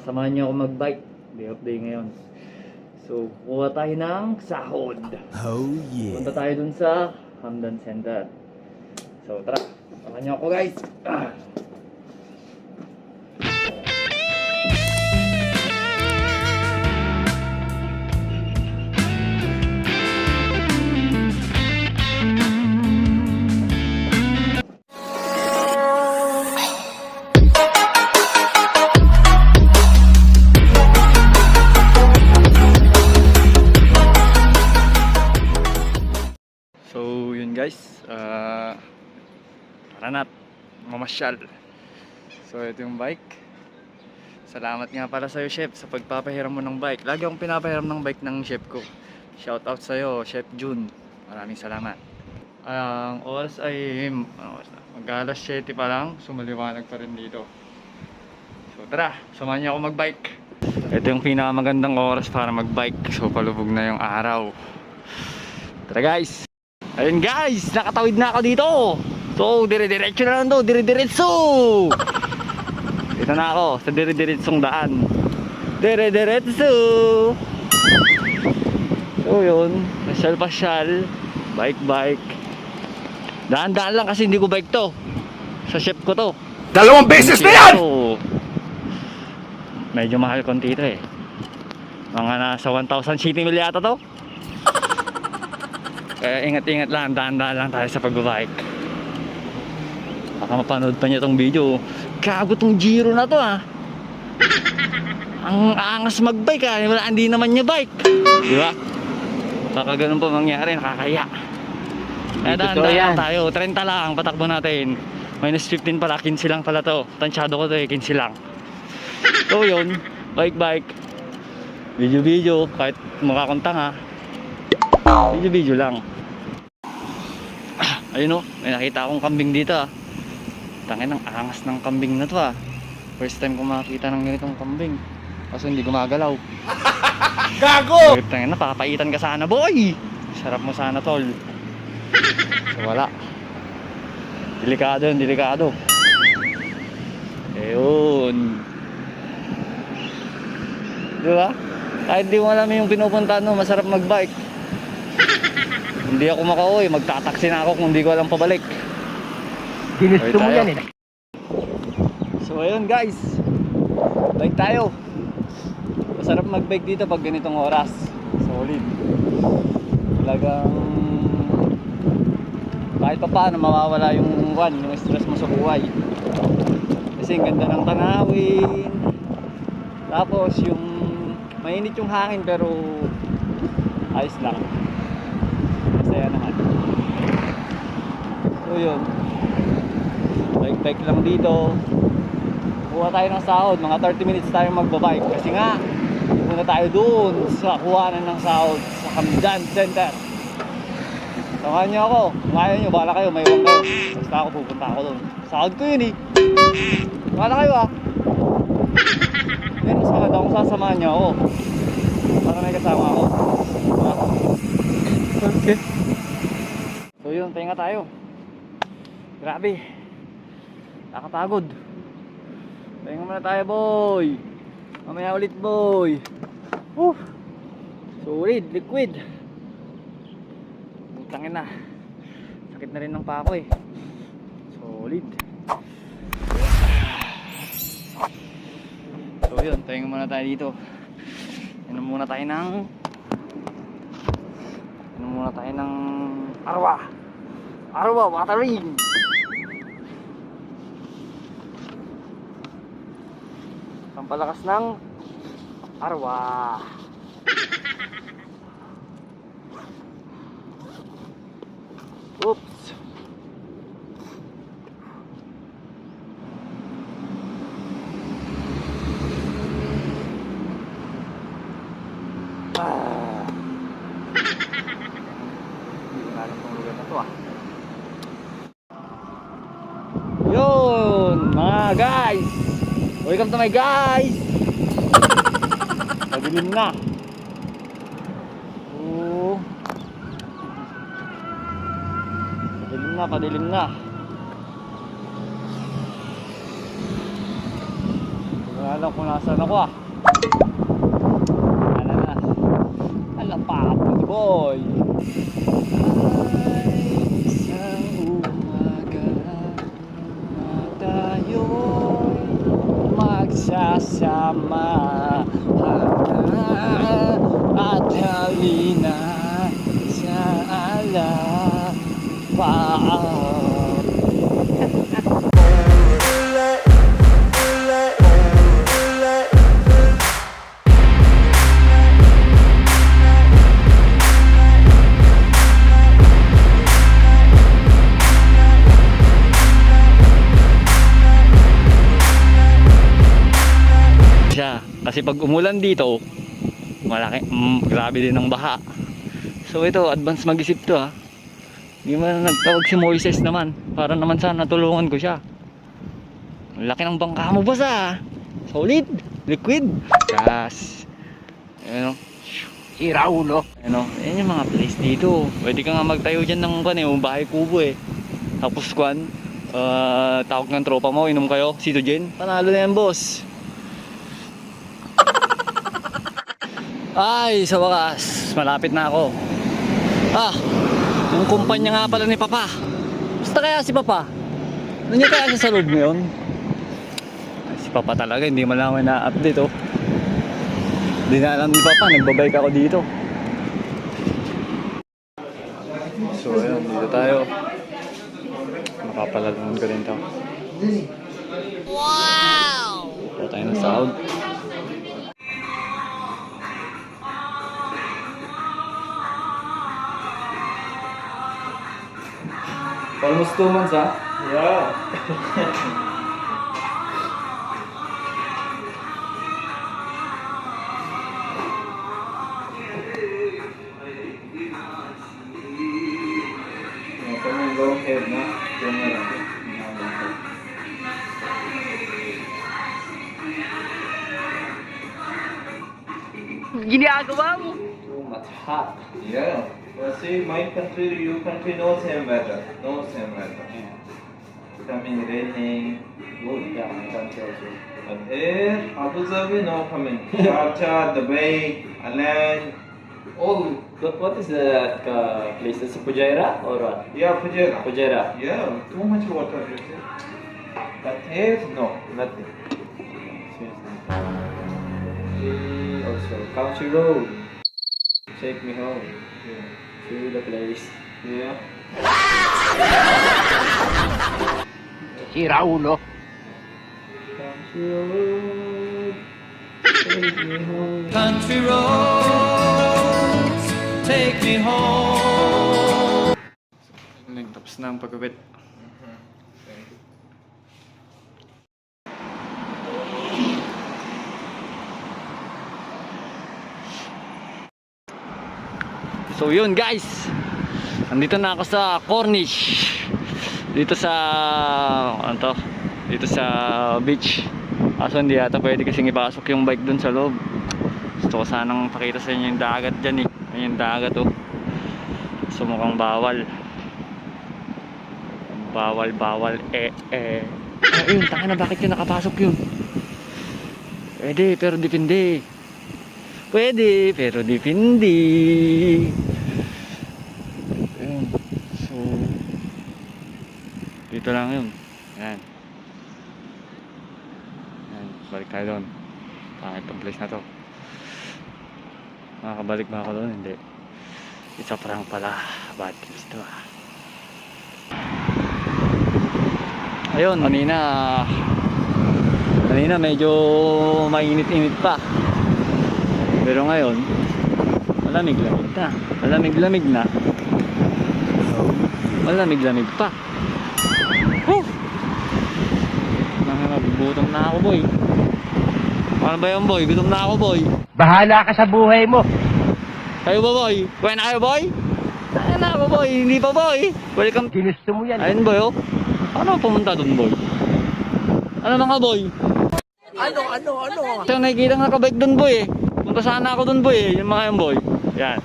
samahan niyo ako mag-bike. Day of day ngayon. So, kuha tayo ng sahod. Oh yeah. Punta tayo dun sa Hamdan Center. So, tara. Samahan niyo ako, guys. So, yun guys. Tara na't mamasyal. So, ito yung bike. Salamat nga pala sa'yo, Chef, sa pagpapahiram mo ng bike. Lagi akong pinapahiram ng bike ng chef ko. Shout out sa'yo, Chef Jun. Maraming salamat. Ang oras ay mag-alas 7 pa lang. Sumaliwanag pa rin dito. So, tara. Samahan niyo ako mag-bike. Ito yung pinakamagandang oras para mag-bike. So, palubog na yung araw. Tara guys. Ayun guys, nakatawid na ako dito. So, dire-diretso na lang to, dire-diretso. Dito na ako sa dire-diretsong daan. Dire-diretso. So yun, pasyal-pasyal. Bike-bike. Daan-daan lang kasi hindi ko bike to. Sa chef ko to. 2 beses na yan! So, medyo mahal konti ito eh. Mga nasa 1,000 city mil yata to. Kaya ingat-ingat lang, dahan-dahan lang tayo sa pag-bike. Baka mapanood pa niyo tong video. Gago tong Giro na to ah. Ang angas mag-bike ah. Wala, hindi naman niya bike. Di ba? Baka ganun pa mangyari, nakakaya. Kaya dahan-dahan lang tayo. 30 lang, patakbo natin. Minus 15 pala, 15 lang pala to. Tansyado ko to eh, 15 lang. So yun, bike-bike. Video-video, kahit mukha kong tanga. Video-video lang. Ayun o, may nakita akong kambing dito ah. Tangin, ang angas ng kambing na to ah. First time ko makakita ng ganitong kambing. Kaso hindi gumagalaw. Gago! Tangin na, papaitan ka sana boy. Sarap mo sana tol. So wala. Delikado yun, delikado. Ayun. Diba? Kahit di mo alam yung pinupuntahan mo, masarap magbike. Hindi ako makauwi, magtataksi na ako kung hindi ko alam pabalik. Ginusto mo yan eh. So ayun guys, bike tayo. Masarap mag-bike dito pag ganitong oras. Solid. Talagang kahit pa paano mawawala yung stress mo sa buhay. Kasi ang ganda ng tanawin. Tapos yung mainit yung hangin pero ayos lang. Masaya naman. So yun, bike lang dito. Kuha tayo ng sahod. Mga 30 minutes tayo magbabike. Kasi nga muna tayo dun sa kuhanan ng sahod sa Hamdan Center. Samahan nyo ako. Kung ayaw nyo, bahala kayo, may iwan kayo. Basta ako, pupunta ako dun. Sahod ko yun eh. Bahala kayo ah. Yan, mas maganda kung sasamahan nyo ako para may kasama ako. Okay. So yun, pahinga tayo. Grabe, nakapagod. Pahinga muna tayo boy. Mamaya ulit boy. Solid, liquid. Tangin na. Sakit na rin ng pako eh. Solid. So yun, pahinga muna tayo dito. Inom muna tayo ng Arwa watering. Pampalakas ng Arwa. Oops. Yun, mga guys. Welcome to my guys. Padilim na. Padilim na. Alam ko nasaan ako ah. Alam na. Alam pa ako boy. Ay, isang umaga na tayo'y magsasama at halina sa alapaan. Siya, kasi pag umulan dito, malaki, grabe din ang baha. So ito, advance mag-isip to ha. Hindi man nagtawag si Moises naman, para naman sana tulungan ko siya. Ang laki ng bangka mo boss ha. Solid, liquid, gas. Ayan o, Sira ulo. ayan o, ayan yung mga place dito. Pwede ka nga magtayo dyan ng bahay kubo eh. Tapos kwan, tawag ng tropa mo, inom kayo, Citogen. Panalo na yan boss. Ay, sa wakas, malapit na ako. Yung kumpanya nga pala ni Papa. Basta kaya si Papa? Nandiyan kaya siya sa loob ngayon? Ay, si Papa talaga, hindi man lang na-update oh. Hindi na alam ni Papa, nagbabike ako dito. So ayun, dito tayo. Makapalalungan ko din to. Wow! Dito tayo ng sahod. Almost 2 months, ha? Yeah. Long head na. Ginagawa mo? Too much hot. Yeah. But see, my country, your country, no same weather. No same weather. Coming raining. Good. Yeah, my country also. But here, Abu Dhabi, no coming. Sharjah, Dubai, Alan, all. What is that place? Is it Fujairah or what? Yeah, Fujairah. Fujairah. Yeah, too much water. You see. But here, no, nothing. Also, Country Road. Take me home. To the place. Yeah. Sira ulo. Country Road. Take me home. Country roads, take me home. Tapos na ang pagkabit. So yun guys, nandito na ako sa Cornish. Dito sa ano to? Dito sa beach. Kaso hindi yata pwede kasing ipasok yung bike dun sa loob. Gusto ko sanang pakita sa inyo yung dagat dyan eh. Ayun yung dagat oh. So mukhang bawal. Bawal ayun, taka na, bakit yun nakapasok yun? Pwede pero depende. Pwede pero depende. Ayun. So dito lang yun. Yan. Yan, balik tayo doon. Pangit tong place na to. Makakabalik ba ako doon? Hindi. Isa parang pala. Bad trips to ah. Ayun, kanina medyo mainit-init pa. Pero ngayon, malamig-lamig na. Malamig-lamig pa. Woo! Nagugutom na ako, boy. Paano ba yun, boy? Gutom na ako, boy. Bahala ka sa buhay mo. Kayo ba, boy? Kuya na kayo, boy? Kaya na ako, boy. Hindi pa, boy. Welcome. Ginusto mo yan. Ayun, boy, oh. Paano pumunta doon, boy? Ano mga, boy? Ano? Siya nakikita ng nakabike doon, boy, eh. Punta sana ako doon, boy, eh. Yung mga yung, boy. Yan.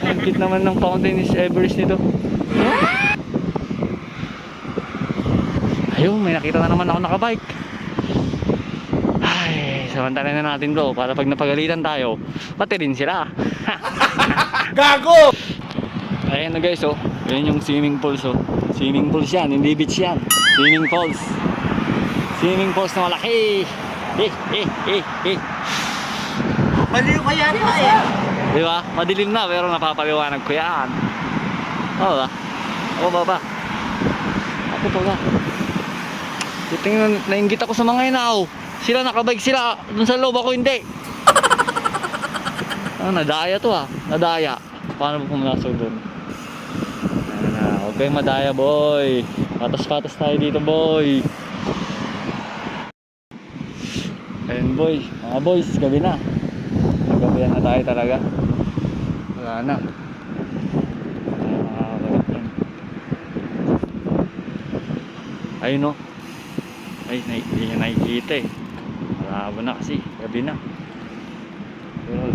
Ang cute naman ng fountain is Everest nito. Ayun, may nakita na naman ako nakabike. Samantalan na natin bro, para pag napagalitan tayo, pati rin sila. Gago! Ayan na guys, oh. Ayan yung swimming pools, oh. Swimming pools yan, hindi beach yan. Swimming pools. Swimming pools na malaki. Maliw ka yata eh. Di ba? Madilim na pero napapaliwanag ko yan. Oo ba? Ako ba? Ako ba? Tingnan, nainggit ako sa mga inaw. Sila nakabike sila. Dun sa loob ako hindi. Nadaya to ah. Nadaya. Paano ba pumasok dun? Huwag kayong madaya boy. Patas-patas tayo dito boy. Ayun boy. Mga boys, gabi na. Nagabihan na tayo talaga. Wala na. Ayun no. Ay, hindi niya nakikita eh. Malabo na kasi. Gabi na. Pero